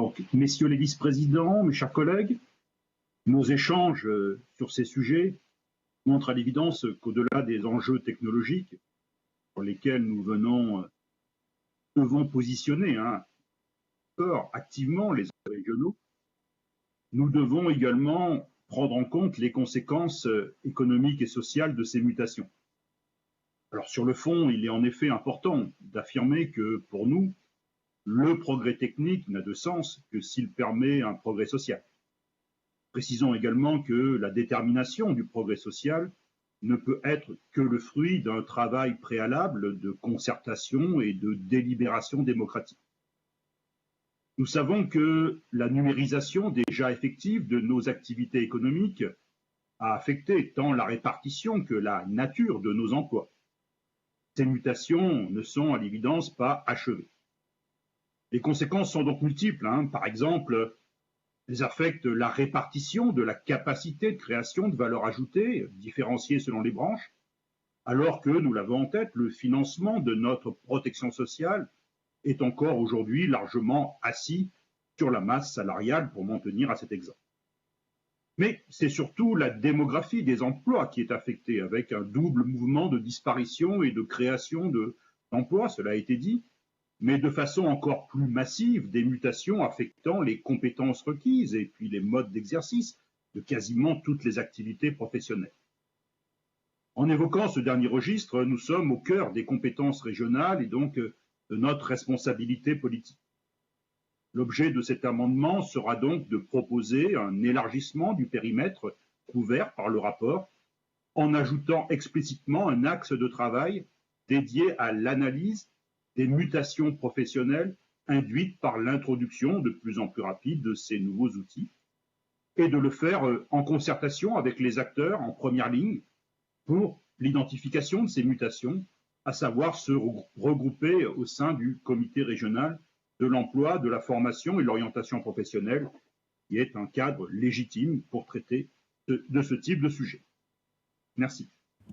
Donc, messieurs les vice-présidents, mes chers collègues, nos échanges sur ces sujets montrent à l'évidence qu'au-delà des enjeux technologiques sur lesquels nous devons positionner activement les acteurs régionaux, nous devons également prendre en compte les conséquences économiques et sociales de ces mutations. Alors sur le fond, il est en effet important d'affirmer que pour nous, le progrès technique n'a de sens que s'il permet un progrès social. Précisons également que la détermination du progrès social ne peut être que le fruit d'un travail préalable de concertation et de délibération démocratique. Nous savons que la numérisation déjà effective de nos activités économiques a affecté tant la répartition que la nature de nos emplois. Ces mutations ne sont à l'évidence pas achevées. Les conséquences sont donc multiples. Par exemple, elles affectent la répartition de la capacité de création de valeur ajoutée, différenciée selon les branches, alors que, nous l'avons en tête, le financement de notre protection sociale est encore aujourd'hui largement assis sur la masse salariale, pour m'en tenir à cet exemple. Mais c'est surtout la démographie des emplois qui est affectée, avec un double mouvement de disparition et de création d'emplois, cela a été dit, mais de façon encore plus massive, des mutations affectant les compétences requises et puis les modes d'exercice de quasiment toutes les activités professionnelles. En évoquant ce dernier registre, nous sommes au cœur des compétences régionales et donc de notre responsabilité politique. L'objet de cet amendement sera donc de proposer un élargissement du périmètre couvert par le rapport en ajoutant explicitement un axe de travail dédié à l'analyse des mutations professionnelles induites par l'introduction de plus en plus rapide de ces nouveaux outils et de le faire en concertation avec les acteurs en première ligne pour l'identification de ces mutations, à savoir se regrouper au sein du comité régional de l'emploi, de la formation et de l'orientation professionnelle, qui est un cadre légitime pour traiter de ce type de sujet. Merci.